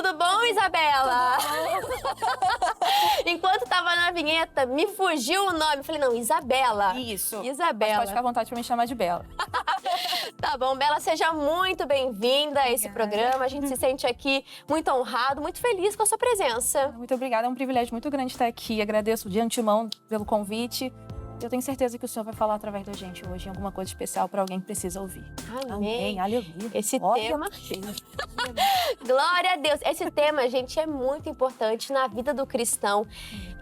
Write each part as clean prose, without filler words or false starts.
Tudo bom, Isabela? Enquanto tava na vinheta, me fugiu o nome. Falei, não, Isabela. Isso. Isabela. Mas pode ficar à vontade pra me chamar de Bela. Tá bom, Bela, seja muito bem-vinda a esse programa. A gente se sente aqui muito honrado, muito feliz com a sua presença. Muito obrigada, é um privilégio muito grande estar aqui. Agradeço de antemão pelo convite. Eu tenho certeza que o senhor vai falar através da gente hoje em alguma coisa especial para alguém que precisa ouvir. Amém. Aleluia. Esse tema... Glória a Deus. Esse tema, gente, é muito importante na vida do cristão.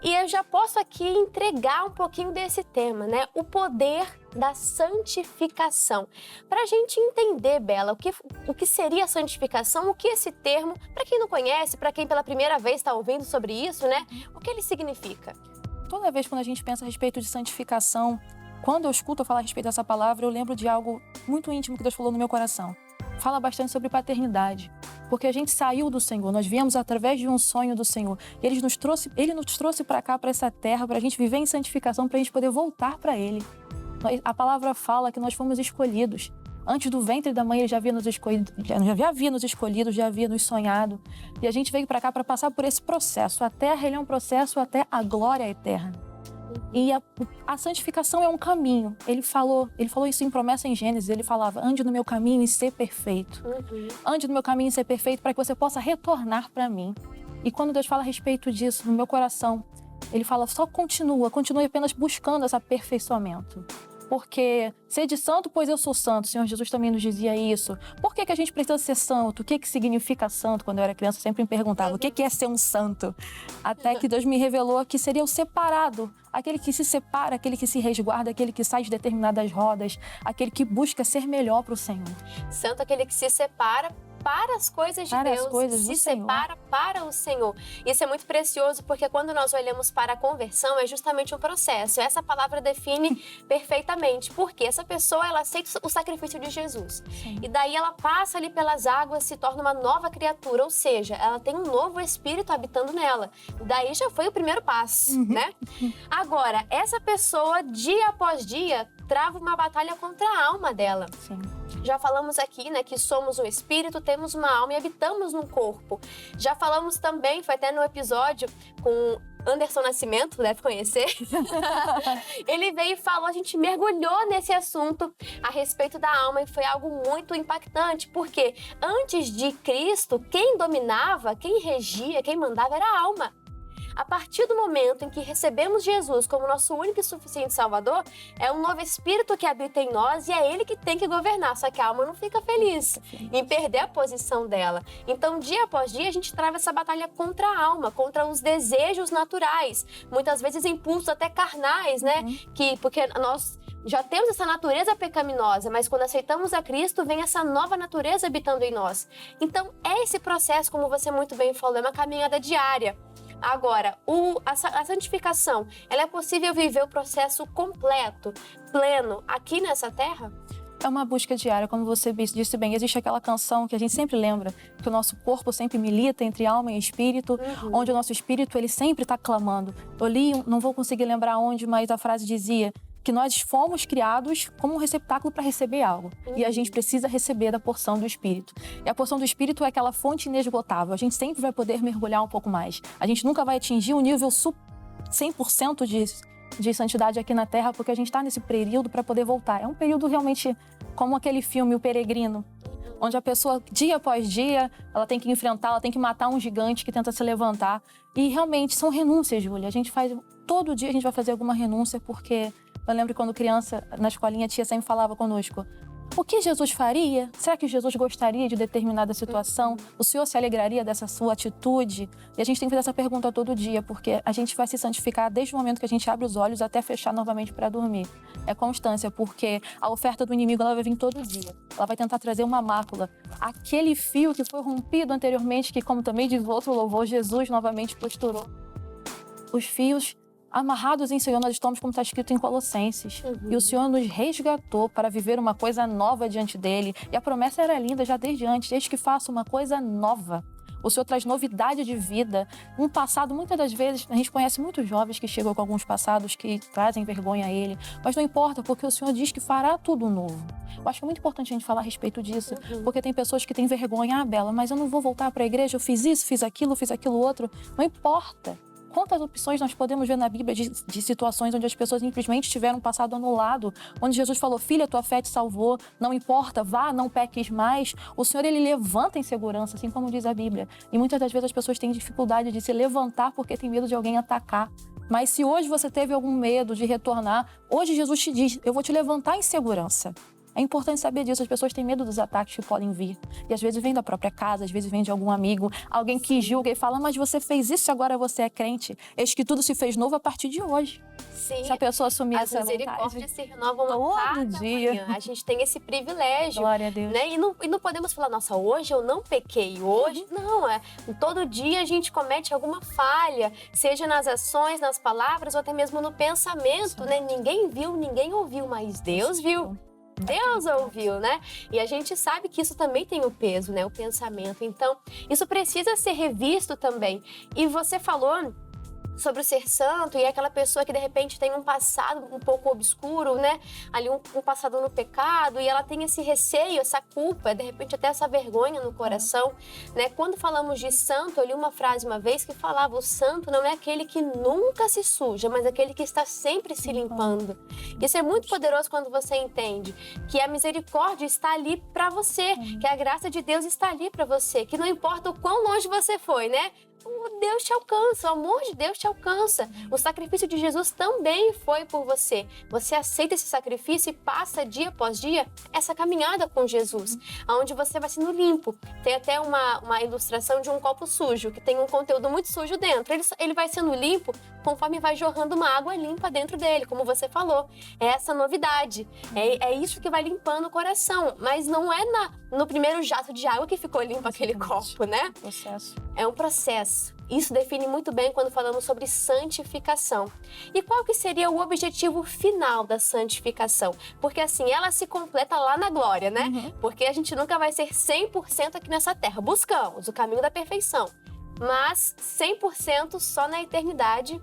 E eu já posso aqui entregar um pouquinho desse tema, né? O poder da santificação. Para a gente entender, Bela, o que seria a santificação, o que esse termo, para quem não conhece, para quem pela primeira vez está ouvindo sobre isso, né? O que ele significa? Toda vez quando a gente pensa a respeito de santificação, quando eu escuto falar a respeito dessa palavra, eu lembro de algo muito íntimo que Deus falou no meu coração. Fala bastante sobre paternidade, porque a gente saiu do Senhor, nós viemos através de um sonho do Senhor. Ele nos trouxe para cá, para essa terra, para a gente viver em santificação, para a gente poder voltar para Ele. A palavra fala que nós fomos escolhidos. Antes do ventre da mãe, Ele já havia nos escolhido, já havia nos sonhado. E a gente veio para cá para passar por esse processo. A terra, ele é um processo até a glória eterna. E a santificação é um caminho. Ele falou isso em promessa em Gênesis. Ele falava, ande no meu caminho e ser perfeito. Ande no meu caminho e ser perfeito para que você possa retornar para mim. E quando Deus fala a respeito disso no meu coração, Ele fala, só continue apenas buscando esse aperfeiçoamento. Porque sede santo, pois eu sou santo. O Senhor Jesus também nos dizia isso. Por que a gente precisa ser santo? O que significa santo? Quando eu era criança, eu sempre me perguntava, o que é ser um santo? Até que Deus me revelou que seria o separado. Aquele que se separa, aquele que se resguarda, aquele que sai de determinadas rodas, aquele que busca ser melhor para o Senhor. Santo, aquele que se separa para as coisas de Deus, se separa para o Senhor. Isso é muito precioso, porque quando nós olhamos para a conversão, é justamente um processo. Essa palavra define perfeitamente, porque essa pessoa, ela aceita o sacrifício de Jesus. Sim. E daí ela passa ali pelas águas, se torna uma nova criatura, ou seja, ela tem um novo espírito habitando nela. Daí já foi o primeiro passo, né? Agora, essa pessoa, dia após dia, trava uma batalha contra a alma dela. Sim. Já falamos aqui, né, que somos um espírito, temos uma alma e habitamos num corpo. Já falamos também, foi até no episódio com Anderson Nascimento, deve conhecer. Ele veio e falou, a gente mergulhou nesse assunto a respeito da alma e foi algo muito impactante, porque antes de Cristo, quem dominava, quem regia, quem mandava era a alma. A partir do momento em que recebemos Jesus como nosso único e suficiente Salvador, é um novo Espírito que habita em nós e é Ele que tem que governar, só que a alma não fica feliz em perder a posição dela. Então, dia após dia, a gente trava essa batalha contra a alma, contra os desejos naturais, muitas vezes impulsos até carnais, né? Porque nós já temos essa natureza pecaminosa, mas quando aceitamos a Cristo, vem essa nova natureza habitando em nós. Então, é esse processo, como você muito bem falou, é uma caminhada diária. Agora, a santificação, ela é possível viver o processo completo, pleno, aqui nessa terra? É uma busca diária, como você disse bem. Existe aquela canção que a gente sempre lembra, que o nosso corpo sempre milita entre alma e espírito, onde o nosso espírito ele sempre está clamando. Eu li, não vou conseguir lembrar onde, mas a frase dizia que nós fomos criados como um receptáculo para receber algo. E a gente precisa receber da porção do Espírito. E a porção do Espírito é aquela fonte inesgotável. A gente sempre vai poder mergulhar um pouco mais. A gente nunca vai atingir o nível 100% de santidade aqui na Terra, porque a gente está nesse período para poder voltar. É um período realmente como aquele filme O Peregrino, onde a pessoa, dia após dia, ela tem que enfrentar, ela tem que matar um gigante que tenta se levantar. E realmente são renúncias, Júlia. Todo dia a gente vai fazer alguma renúncia, porque eu lembro quando criança, na escolinha, a tia sempre falava conosco, o que Jesus faria? Será que Jesus gostaria de determinada situação? O Senhor se alegraria dessa sua atitude? E a gente tem que fazer essa pergunta todo dia, porque a gente vai se santificar desde o momento que a gente abre os olhos até fechar novamente para dormir. É constância, porque a oferta do inimigo ela vai vir todo dia. Ela vai tentar trazer uma mácula. Aquele fio que foi rompido anteriormente, que como também diz o outro louvor, Jesus novamente posturou. Os fios amarrados em Senhor nós estamos, como está escrito em Colossenses. E o Senhor nos resgatou para viver uma coisa nova diante dele. E a promessa era linda já desde antes. Eis que faço uma coisa nova. O Senhor traz novidade de vida. Um passado, muitas das vezes, a gente conhece muitos jovens que chegam com alguns passados que trazem vergonha a ele. Mas não importa, porque o Senhor diz que fará tudo novo. Eu acho que é muito importante a gente falar a respeito disso. Porque tem pessoas que têm vergonha. Ah, Bela, mas eu não vou voltar para a igreja, eu fiz isso, fiz aquilo outro. Não importa. Quantas opções nós podemos ver na Bíblia de situações onde as pessoas simplesmente tiveram um passado anulado, onde Jesus falou, filha, tua fé te salvou, não importa, vá, não peques mais. O Senhor, Ele levanta em segurança, assim como diz a Bíblia. E muitas das vezes as pessoas têm dificuldade de se levantar porque tem medo de alguém atacar. Mas se hoje você teve algum medo de retornar, hoje Jesus te diz, eu vou te levantar em segurança. É importante saber disso, as pessoas têm medo dos ataques que podem vir. E às vezes vem da própria casa, às vezes vem de algum amigo, alguém que julga e fala, mas você fez isso e agora você é crente. Eis que tudo se fez novo a partir de hoje. Sim, se a pessoa assumir essa vontade. As misericórdias se renovam todo dia. Manhã. A gente tem esse privilégio. Glória a Deus. Né? E não podemos falar, nossa, hoje eu não pequei, hoje... Não, todo dia a gente comete alguma falha, seja nas ações, nas palavras ou até mesmo no pensamento, né? Ninguém viu, ninguém ouviu, mas Deus viu. Deus ouviu, né? E a gente sabe que isso também tem o peso, né? O pensamento. Então, isso precisa ser revisto também. E você falou sobre o ser santo e aquela pessoa que de repente tem um passado um pouco obscuro, né? Ali um passado no pecado e ela tem esse receio, essa culpa, de repente até essa vergonha no coração, né? Quando falamos de santo, eu li uma frase uma vez que falava, o santo não é aquele que nunca se suja, mas aquele que está sempre se limpando. Isso é muito poderoso quando você entende que a misericórdia está ali para você, que a graça de Deus está ali para você, que não importa o quão longe você foi, né? O Deus te alcança, o amor de Deus te alcança. O sacrifício de Jesus também foi por você. Você aceita esse sacrifício e passa dia após dia essa caminhada com Jesus, onde você vai sendo limpo. Tem até uma ilustração de um copo sujo, que tem um conteúdo muito sujo dentro. Ele vai sendo limpo conforme vai jorrando uma água limpa dentro dele, como você falou. É essa novidade. É isso que vai limpando o coração. Mas não é no primeiro jato de água que ficou limpo aquele copo, né? Processo. É um processo. Isso define muito bem quando falamos sobre santificação. E qual que seria o objetivo final da santificação? Porque assim, ela se completa lá na glória, né? Porque a gente nunca vai ser 100% aqui nessa terra. Buscamos o caminho da perfeição, mas 100% só na eternidade,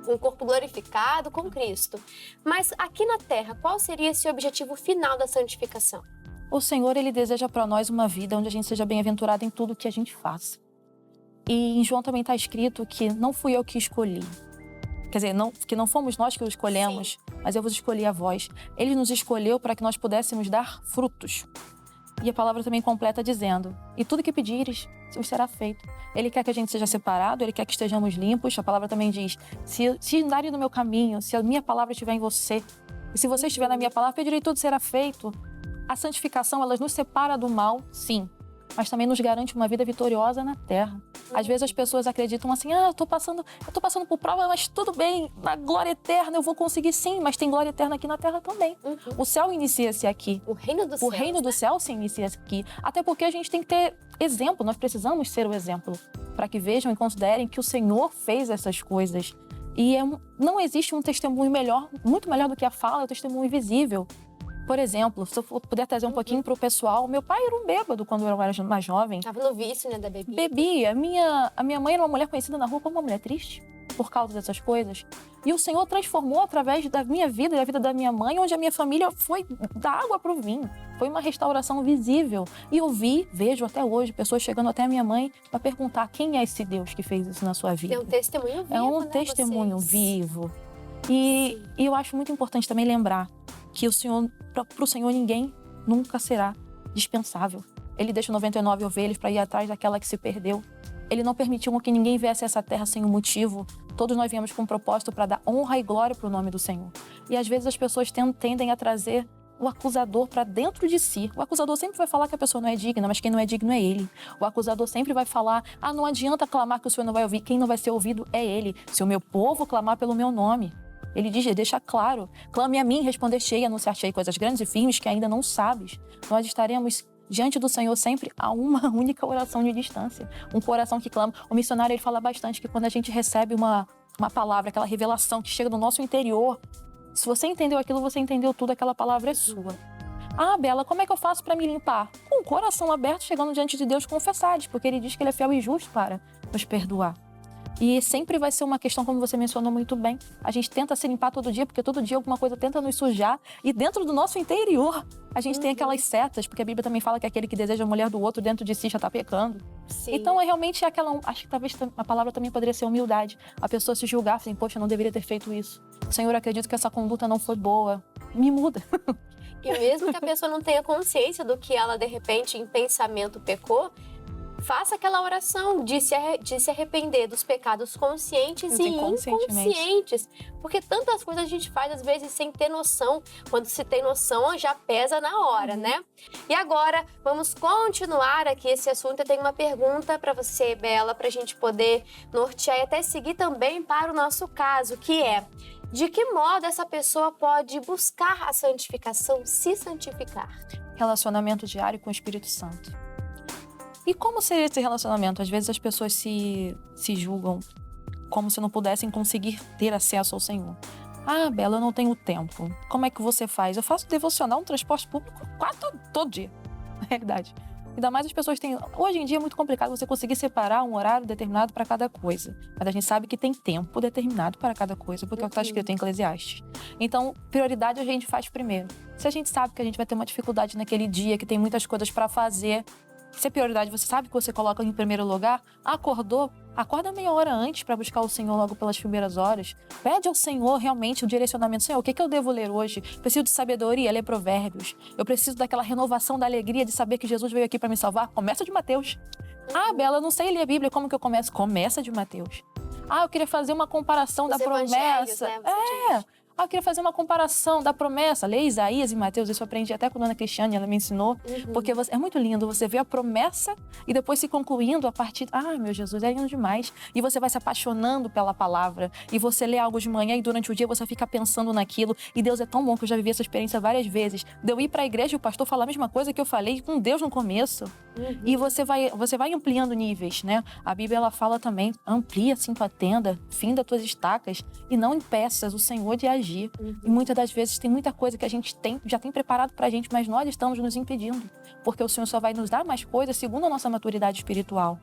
um corpo glorificado com Cristo. Mas aqui na terra, qual seria esse objetivo final da santificação? O Senhor, Ele deseja para nós uma vida onde a gente seja bem-aventurado em tudo que a gente faça. E em João também está escrito que não fui eu que escolhi. Quer dizer, que não fomos nós que o escolhemos, sim, mas eu vos escolhi a vós. Ele nos escolheu para que nós pudéssemos dar frutos. E a palavra também completa dizendo, e tudo que pedires, vos será feito. Ele quer que a gente seja separado, Ele quer que estejamos limpos. A palavra também diz, se andarem no meu caminho, se a minha palavra estiver em você, e se você estiver na minha palavra, pedirei tudo será feito. A santificação, ela nos separa do mal, sim, mas também nos garante uma vida vitoriosa na terra. Às vezes as pessoas acreditam assim, eu tô passando por prova, mas tudo bem, na glória eterna eu vou conseguir sim, mas tem glória eterna aqui na terra também. O céu inicia-se aqui. O reino do céu. O reino do céu se inicia aqui. Até porque a gente tem que ter exemplo, nós precisamos ser o exemplo, para que vejam e considerem que o Senhor fez essas coisas. E não existe um testemunho melhor, muito melhor do que a fala, é o testemunho visível. Por exemplo, se eu puder trazer um pouquinho para o pessoal, meu pai era um bêbado quando eu era mais jovem. Tava no vício, né, da bebida. Bebia. A minha mãe era uma mulher conhecida na rua como uma mulher triste, por causa dessas coisas. E o Senhor transformou através da minha vida e da vida da minha mãe, onde a minha família foi da água para o vinho. Foi uma restauração visível. E eu vejo até hoje, pessoas chegando até a minha mãe para perguntar quem é esse Deus que fez isso na sua vida. É um testemunho vivo, É um né, testemunho vocês? vivo. E eu acho muito importante também lembrar que para o Senhor ninguém nunca será dispensável. Ele deixa 99 ovelhas para ir atrás daquela que se perdeu. Ele não permitiu que ninguém viesse a essa terra sem um motivo. Todos nós viemos com um propósito para dar honra e glória para o nome do Senhor. E às vezes as pessoas tendem a trazer o acusador para dentro de si. O acusador sempre vai falar que a pessoa não é digna, mas quem não é digno é ele. O acusador sempre vai falar, não adianta clamar que o Senhor não vai ouvir. Quem não vai ser ouvido é ele. Se o meu povo clamar pelo meu nome. Ele diz, deixa claro, clame a mim, responder-te-ei, anunciar-te-ei coisas grandes e firmes que ainda não sabes. Nós estaremos diante do Senhor sempre a uma única oração de distância. Um coração que clama. O missionário, ele fala bastante que quando a gente recebe uma palavra, aquela revelação que chega do nosso interior, se você entendeu aquilo, você entendeu tudo, aquela palavra é sua. Ah, Bela, como é que eu faço para me limpar? Com o coração aberto, chegando diante de Deus, confessares, porque Ele diz que Ele é fiel e justo para nos perdoar. E sempre vai ser uma questão, como você mencionou muito bem. A gente tenta se limpar todo dia, porque todo dia alguma coisa tenta nos sujar. E dentro do nosso interior, a gente tem aquelas setas, porque a Bíblia também fala que aquele que deseja a mulher do outro dentro de si já está pecando. Sim. Então, realmente é aquela... Acho que talvez a palavra também poderia ser humildade. A pessoa se julgar, assim, poxa, eu não deveria ter feito isso. Senhor, acredito que essa conduta não foi boa. Me muda. E mesmo que a pessoa não tenha consciência do que ela, de repente, em pensamento pecou, faça aquela oração de se arrepender dos pecados conscientes e inconscientes. Porque tantas coisas a gente faz, às vezes, sem ter noção. Quando se tem noção, já pesa na hora, né? E agora, vamos continuar aqui esse assunto. Eu tenho uma pergunta para você, Bela, para a gente poder nortear e até seguir também para o nosso caso, que é: de que modo essa pessoa pode buscar a santificação, se santificar? Relacionamento diário com o Espírito Santo. E como seria esse relacionamento? Às vezes as pessoas se julgam como se não pudessem conseguir ter acesso ao Senhor. Ah, Bela, eu não tenho tempo. Como é que você faz? Eu faço devocional no transporte público quase todo dia, na realidade. Ainda mais as pessoas têm... Hoje em dia é muito complicado você conseguir separar um horário determinado para cada coisa. Mas a gente sabe que tem tempo determinado para cada coisa, porque é o que está escrito em Eclesiastes. Então, prioridade a gente faz primeiro. Se a gente sabe que a gente vai ter uma dificuldade naquele dia, que tem muitas coisas para fazer... Se é prioridade, você sabe que você coloca em primeiro lugar, acordou, acorda meia hora antes para buscar o Senhor logo pelas primeiras horas. Pede ao Senhor realmente o direcionamento. Senhor, o que eu devo ler hoje? Preciso de sabedoria, ler provérbios. Eu preciso daquela renovação da alegria de saber que Jesus veio aqui para me salvar. Começa de Mateus. Ah, Bela, eu não sei ler a Bíblia, como que eu começo? Começa de Mateus. Ah, eu queria fazer uma comparação da promessa. Né? Ah, eu queria fazer uma comparação da promessa. Lê Isaías e Mateus, isso eu aprendi até com a dona Cristiane, ela me ensinou. Porque é muito lindo, você vê a promessa e depois se concluindo a partir... Ah, meu Jesus, é lindo demais. E você vai se apaixonando pela palavra. E você lê algo de manhã e durante o dia você fica pensando naquilo. E Deus é tão bom que eu já vivi essa experiência várias vezes. De eu ir para a igreja e o pastor falar a mesma coisa que eu falei com Deus no começo. E você vai ampliando níveis, né? A Bíblia, ela fala também, amplia assim tua tenda, finda tuas estacas e não impeças o Senhor de agir. E muitas das vezes tem muita coisa que a gente já tem preparado pra gente, mas nós estamos nos impedindo. Porque o Senhor só vai nos dar mais coisas segundo a nossa maturidade espiritual.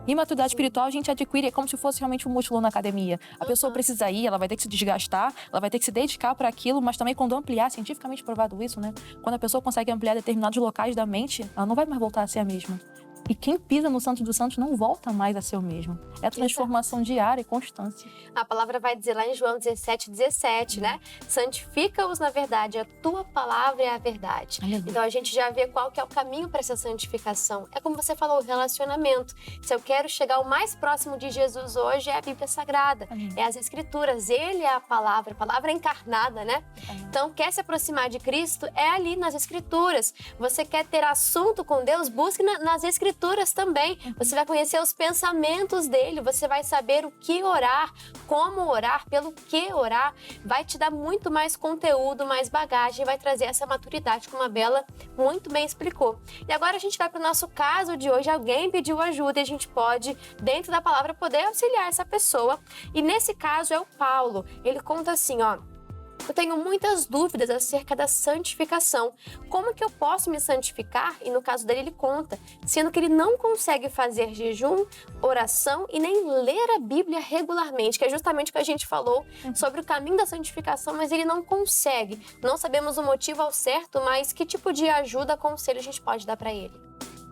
E maturidade espiritual a gente adquire, é como se fosse realmente um músculo na academia. A pessoa precisa ir, ela vai ter que se desgastar, ela vai ter que se dedicar para aquilo, mas também quando ampliar, cientificamente provado isso, né? Quando a pessoa consegue ampliar determinados locais da mente, ela não vai mais voltar a ser a mesma. E quem pisa no Santo dos Santos não volta mais a ser o mesmo. É transformação diária e constância. A palavra vai dizer lá em João 17, né? Santifica-os na verdade, a tua palavra é a verdade. Então a gente já vê qual que é o caminho para essa santificação. É como você falou, o relacionamento. Se eu quero chegar o mais próximo de Jesus hoje, é a Bíblia Sagrada. É as Escrituras. Ele é a palavra encarnada, né? Então, quer se aproximar de Cristo, é ali nas Escrituras. Você quer ter assunto com Deus, busque nas Escrituras também. Você vai conhecer os pensamentos dele, você vai saber o que orar, como orar, pelo que orar. Vai te dar muito mais conteúdo, mais bagagem, vai trazer essa maturidade, como a Bela muito bem explicou. E agora a gente vai para o nosso caso de hoje. Alguém pediu ajuda e a gente pode, dentro da palavra, poder auxiliar essa pessoa. E nesse caso é o Paulo. Ele conta assim, ó: eu tenho muitas dúvidas acerca da santificação. Como que eu posso me santificar? E no caso dele, ele conta, sendo que ele não consegue fazer jejum, oração e nem ler a Bíblia regularmente, que é justamente o que a gente falou sobre o caminho da santificação, mas ele não consegue. Não sabemos o motivo ao certo, mas que tipo de ajuda, conselho a gente pode dar para ele?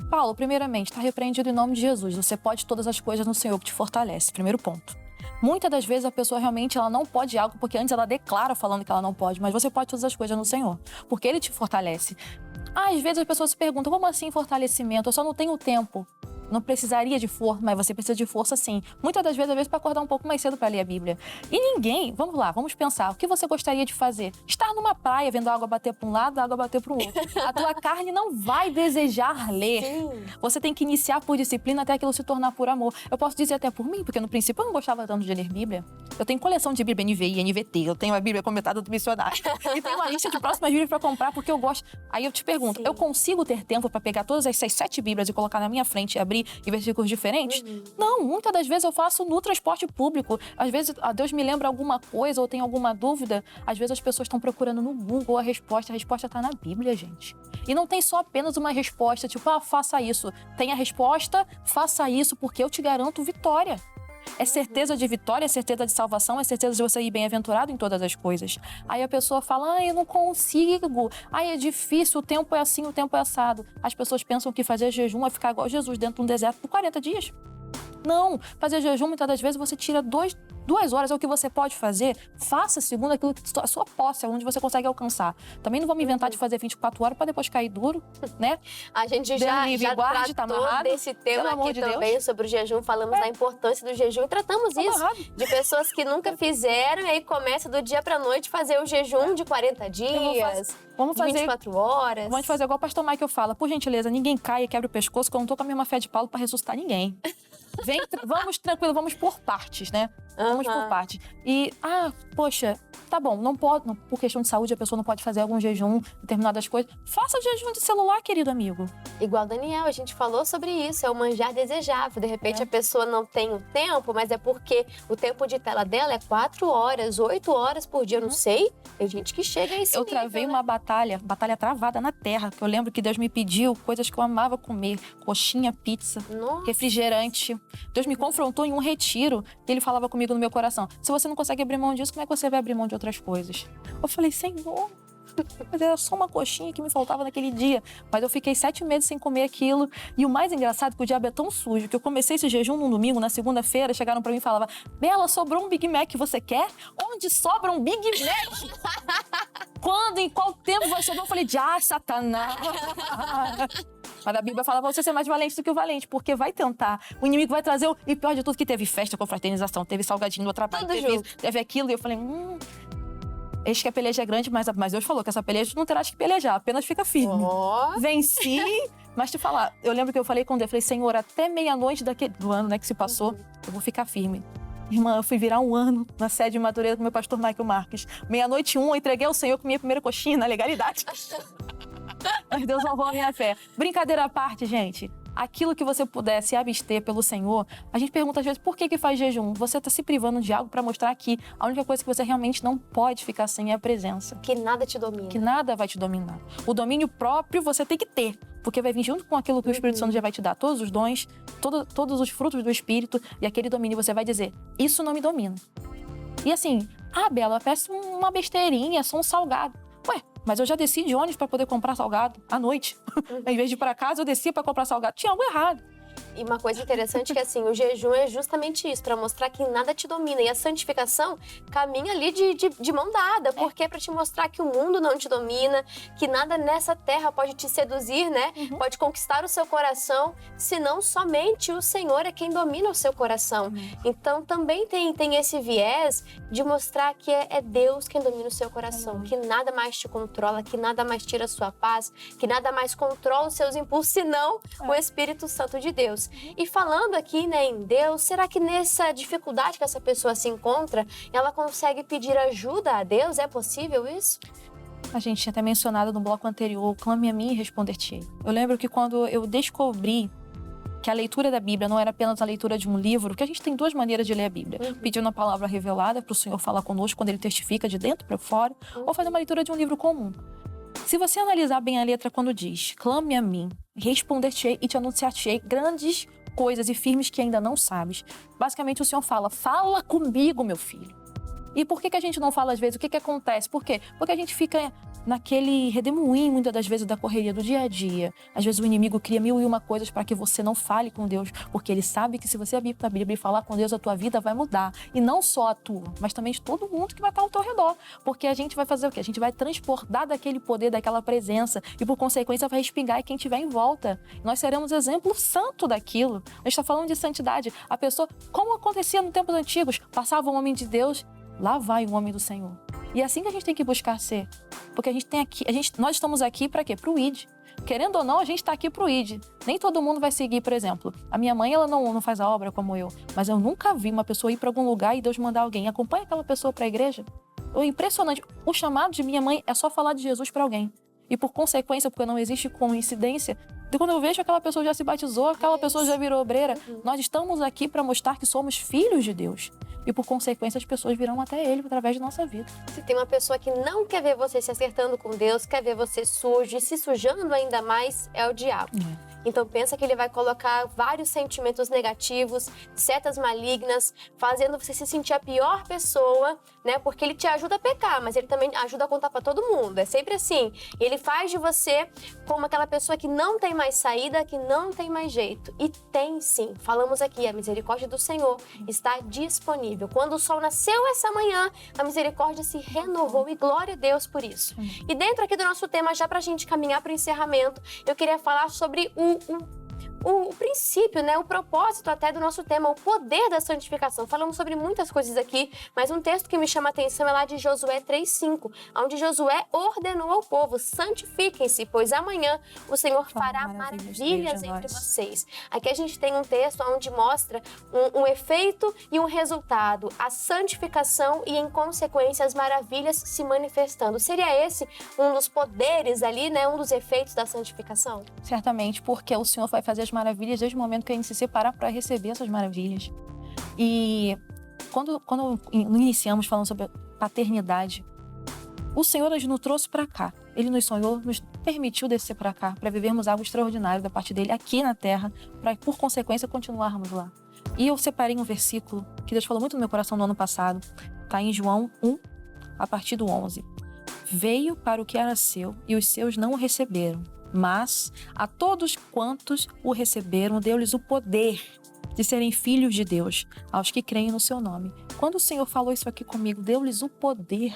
Paulo, primeiramente, está repreendido em nome de Jesus. Você pode todas as coisas no Senhor que te fortalece. Primeiro ponto. Muitas das vezes a pessoa realmente ela não pode algo porque antes ela declara falando que ela não pode, mas você pode todas as coisas no Senhor, porque Ele te fortalece. Às vezes as pessoas se perguntam, como assim fortalecimento? Eu só não tenho tempo. Não precisaria de força, mas você precisa de força sim. Muitas das vezes para acordar um pouco mais cedo para ler a Bíblia. E ninguém, vamos lá, vamos pensar, o que você gostaria de fazer? Estar numa praia vendo a água bater para um lado, a água bater para o outro. A tua carne não vai desejar ler. Sim. Você tem que iniciar por disciplina até aquilo se tornar por amor. Eu posso dizer até por mim, porque no princípio eu não gostava tanto de ler Bíblia. Eu tenho coleção de Bíblia NVI, NVT, eu tenho a Bíblia comentada do missionário. E tenho uma lista de próximas Bíblias para comprar porque eu gosto. Aí eu te pergunto, eu consigo ter tempo para pegar todas essas 7 Bíblias e colocar na minha frente e abrir abrir em versículos diferentes? Não, muitas das vezes eu faço no transporte público. Às vezes Deus me lembra alguma coisa ou tem alguma dúvida. Às vezes as pessoas estão procurando no Google a resposta está na Bíblia, gente. E não tem só apenas uma resposta, tipo, faça isso. Tem a resposta, faça isso, porque eu te garanto vitória. É certeza de vitória, é certeza de salvação, é certeza de você ir bem-aventurado em todas as coisas. Aí a pessoa fala, eu não consigo, é difícil, o tempo é assim, o tempo é assado. As pessoas pensam que fazer jejum é ficar igual Jesus dentro de um deserto por 40 dias. Não, fazer jejum, muitas das vezes, você tira 2 horas, é o que você pode fazer. Faça segundo aquilo que a sua posse, onde você consegue alcançar. Também não vou me inventar de fazer 24 horas para depois cair duro, né? A gente já tratou desse tema aqui também, sobre o jejum. Falamos da importância do jejum e tratamos isso. De pessoas que nunca fizeram e aí começa do dia pra noite fazer o jejum de 40 dias, vamos fazer 24 horas. Vamos fazer igual o pastor Michael fala. Por gentileza, ninguém caia e quebra o pescoço, que eu não tô com a mesma fé de Paulo para ressuscitar ninguém. Vamos tranquilo, vamos por partes, né? Vamos por partes. E, poxa, tá bom, não pode, por questão de saúde, a pessoa não pode fazer algum jejum, determinadas coisas. Faça jejum de celular, querido amigo. Igual Daniel, a gente falou sobre isso, é o manjar desejável. De repente a pessoa não tem o tempo, mas é porque o tempo de tela dela é 4 horas, 8 horas por dia, eu não sei. Tem gente que chega a esse nível, travei uma batalha travada na terra, que eu lembro que Deus me pediu coisas que eu amava comer, coxinha, pizza, refrigerante. Deus me confrontou em um retiro e ele falava comigo no meu coração, se você não consegue abrir mão disso, como é que você vai abrir mão de outras coisas? Eu falei, Senhor, mas era só uma coxinha que me faltava naquele dia. Mas eu fiquei 7 meses sem comer aquilo. E o mais engraçado é que o diabo é tão sujo que eu comecei esse jejum num domingo, na segunda-feira, chegaram pra mim e falavam, Bela, sobrou um Big Mac, você quer? Onde sobra um Big Mac? Quando, em qual tempo vai sobrar? Eu falei, Satanás! Mas a Bíblia fala pra você ser mais valente do que o valente, porque vai tentar. O inimigo vai trazer o... E pior de tudo, que teve festa com fraternização, teve salgadinho no trabalho, teve aquilo. E eu falei, eis que a peleja é grande, mas Deus falou que essa peleja não terás que pelejar, apenas fica firme. Venci, mas te falar, eu lembro que eu falei com Deus, falei, Senhor, até meia-noite do ano, né, que se passou, eu vou ficar firme. Irmã, eu fui virar 1 ano na sede de Madureira com meu pastor Michael Marques. Meia-noite 1, eu entreguei ao Senhor com minha primeira coxinha na legalidade. Mas Deus honrou a minha fé. Brincadeira à parte, gente. Aquilo que você puder se abster pelo Senhor, a gente pergunta às vezes, por que faz jejum? Você está se privando de algo para mostrar que a única coisa que você realmente não pode ficar sem é a presença. Que nada te domina. Que nada vai te dominar. O domínio próprio você tem que ter, porque vai vir junto com aquilo que o Espírito Santo já vai te dar. Todos os dons, todos os frutos do Espírito, e aquele domínio você vai dizer, isso não me domina. E assim, Bela, peço uma besteirinha, só um salgado. Ué, mas eu já desci de ônibus para poder comprar salgado à noite. Em vez de ir para casa, eu descia para comprar salgado. Tinha algo errado. E uma coisa interessante é que, assim, o jejum é justamente isso, para mostrar que nada te domina. E a santificação caminha ali de mão dada, porque é para te mostrar que o mundo não te domina, que nada nessa terra pode te seduzir, né? Pode conquistar o seu coração, senão somente o Senhor é quem domina o seu coração. Então, também tem esse viés de mostrar que é Deus quem domina o seu coração, que nada mais te controla, que nada mais tira a sua paz, que nada mais controla os seus impulsos, senão o Espírito Santo de Deus. E falando aqui, né, em Deus, será que nessa dificuldade que essa pessoa se encontra, ela consegue pedir ajuda a Deus? É possível isso? A gente tinha até mencionado no bloco anterior, clame a mim e responder-te-ei. Eu lembro que quando eu descobri que a leitura da Bíblia não era apenas a leitura de um livro, que a gente tem 2 maneiras de ler a Bíblia. Pedindo a palavra revelada para o Senhor falar conosco quando Ele testifica de dentro para fora, ou fazer uma leitura de um livro comum. Se você analisar bem a letra quando diz, clame a mim, responder-te-ei e te anunciar-te-ei grandes coisas e firmes que ainda não sabes. Basicamente o Senhor fala comigo, meu filho. E por que a gente não fala às vezes? O que acontece? Por quê? Porque a gente fica naquele redemoinho, muitas das vezes, da correria do dia a dia. Às vezes o inimigo cria 1001 coisas para que você não fale com Deus, porque ele sabe que se você abrir a Bíblia e falar com Deus, a tua vida vai mudar. E não só a tua, mas também de todo mundo que vai estar ao teu redor. Porque a gente vai fazer o quê? A gente vai transportar daquele poder, daquela presença, e por consequência vai respingar em quem estiver em volta. Nós seremos exemplo santo daquilo. A gente está falando de santidade. A pessoa, como acontecia nos tempos antigos, passava um homem de Deus, lá vai o homem do Senhor. E é assim que a gente tem que buscar ser. Porque a gente tem aqui, nós estamos aqui para quê? Para o ID. Querendo ou não, a gente está aqui para o ID. Nem todo mundo vai seguir, por exemplo. A minha mãe, ela não faz a obra como eu. Mas eu nunca vi uma pessoa ir para algum lugar e Deus mandar alguém. Acompanha aquela pessoa para a igreja. É impressionante. O chamado de minha mãe é só falar de Jesus para alguém. E por consequência, porque não existe coincidência, quando eu vejo aquela pessoa já se batizou, aquela pessoa já virou obreira, nós estamos aqui para mostrar que somos filhos de Deus. E, por consequência, as pessoas virão até Ele através de nossa vida. Se tem uma pessoa que não quer ver você se acertando com Deus, quer ver você sujo e se sujando ainda mais, é o diabo. Então pensa que ele vai colocar vários sentimentos negativos, setas malignas, fazendo você se sentir a pior pessoa, né? Porque ele te ajuda a pecar, mas ele também ajuda a contar pra todo mundo. É sempre assim. Ele faz de você como aquela pessoa que não tem mais saída, que não tem mais jeito. E tem sim. Falamos aqui, a misericórdia do Senhor está disponível. Quando o sol nasceu essa manhã, a misericórdia se renovou e glória a Deus por isso. E dentro aqui do nosso tema, já pra gente caminhar para o encerramento, eu queria falar sobre o princípio, né, o propósito até do nosso tema, o poder da santificação. Falamos sobre muitas coisas aqui, mas um texto que me chama a atenção é lá de Josué 3:5, onde Josué ordenou ao povo: santifiquem-se, pois amanhã o Senhor fará maravilhas entre vocês. Aqui a gente tem um texto onde mostra um efeito e um resultado, a santificação e, em consequência, as maravilhas se manifestando. Seria esse um dos poderes ali, né, um dos efeitos da santificação? Certamente, porque o Senhor vai fazer as maravilhas desde o momento que a gente se separar para receber essas maravilhas. E quando iniciamos falando sobre paternidade, o Senhor nos trouxe para cá. Ele nos sonhou, nos permitiu descer para cá, para vivermos algo extraordinário da parte dele aqui na Terra, para, por consequência, continuarmos lá. E eu separei um versículo que Deus falou muito no meu coração no ano passado. Está em João 1, a partir do 11. Veio para o que era seu e os seus não o receberam. Mas a todos quantos o receberam, deu-lhes o poder de serem filhos de Deus, aos que creem no seu nome. Quando o Senhor falou isso aqui comigo, deu-lhes o poder.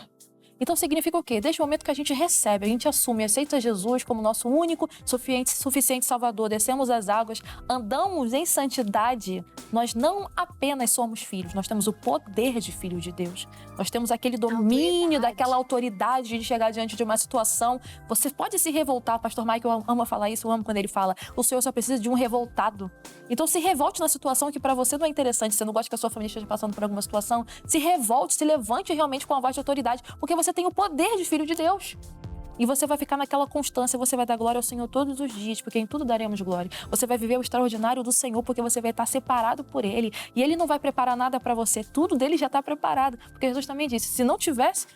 Então significa o quê? Desde o momento que a gente recebe, a gente assume, aceita Jesus como nosso único, suficiente Salvador, descemos as águas, andamos em santidade, nós não apenas somos filhos, nós temos o poder de filho de Deus. Nós temos aquele domínio, daquela autoridade de chegar diante de uma situação. Você pode se revoltar, pastor Mike, eu amo falar isso, eu amo quando ele fala, o Senhor só precisa de um revoltado. Então se revolte na situação que para você não é interessante, você não gosta que a sua família esteja passando por alguma situação, se revolte, se levante realmente com a voz de autoridade, porque você tem o poder de filho de Deus. E você vai ficar naquela constância, você vai dar glória ao Senhor todos os dias, porque em tudo daremos glória. Você vai viver o extraordinário do Senhor, porque você vai estar separado por Ele. E Ele não vai preparar nada para você, tudo dele já está preparado. Porque Jesus também disse, se não tivesse,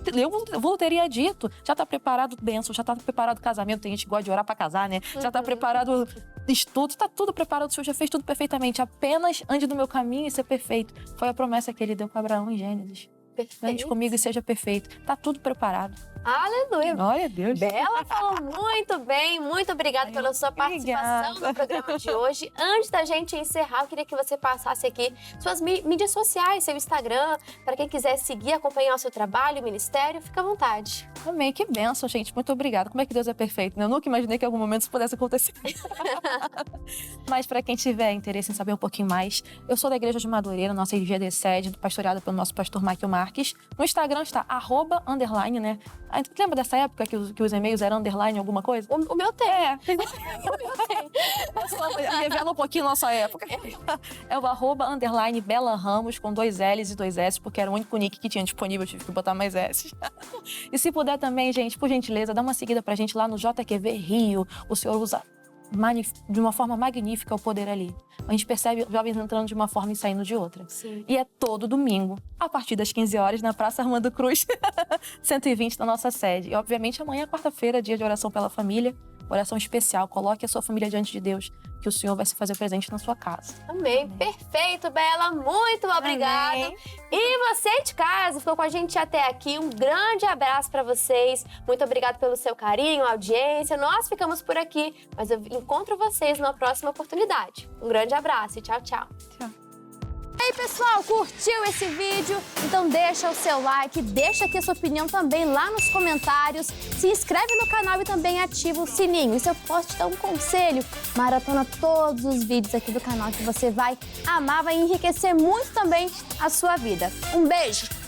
eu teria dito, já está preparado bênção, já está preparado casamento, tem gente que gosta de orar para casar, né? Já está preparado estudo, está tudo preparado, o Senhor já fez tudo perfeitamente. Apenas ande no meu caminho e ser perfeito. Foi a promessa que Ele deu para Abraão em Gênesis. Ande comigo e seja perfeito. Tá tudo preparado. Aleluia. Glória a Deus. Bela falou muito bem. Muito obrigada pela sua participação no programa de hoje. Antes da gente encerrar, eu queria que você passasse aqui suas mídias sociais, seu Instagram, para quem quiser seguir, acompanhar o seu trabalho, o ministério, fica à vontade. Amém, que bênção, gente. Muito obrigada. Como é que Deus é perfeito, né? Eu nunca imaginei que em algum momento isso pudesse acontecer. Mas para quem tiver interesse em saber um pouquinho mais, eu sou da Igreja de Madureira, nossa IGD sede, pastoreada pelo nosso pastor Michael Marques. No Instagram está @_, né? Lembra dessa época que os e-mails eram underline alguma coisa? O meu tem. O meu tem. Revela um pouquinho nossa época. É o @_ Bela Ramos, com 2 L's e 2 S, porque era o único nick que tinha disponível, eu tive que botar mais S. E se puder também, gente, por gentileza, dá uma seguida pra gente lá no JQV Rio. O Senhor usa de uma forma magnífica o poder ali. A gente percebe jovens entrando de uma forma e saindo de outra. Sim. E é todo domingo, a partir das 15 horas, na Praça Armando Cruz, 120, na nossa sede. E, obviamente, amanhã, quarta-feira, dia de oração pela família, oração especial. Coloque a sua família diante de Deus, que o Senhor vai se fazer presente na sua casa. Amém. Perfeito, Bela. Muito obrigada. Amém. E você de casa, ficou com a gente até aqui. Um grande abraço para vocês. Muito obrigada pelo seu carinho, audiência. Nós ficamos por aqui, mas eu encontro vocês numa próxima oportunidade. Um grande abraço e tchau, tchau. Tchau. E aí, pessoal, curtiu esse vídeo? Então deixa o seu like, deixa aqui a sua opinião também lá nos comentários. Se inscreve no canal e também ativa o sininho. E se eu posso te dar um conselho, maratona todos os vídeos aqui do canal que você vai amar, vai enriquecer muito também a sua vida. Um beijo!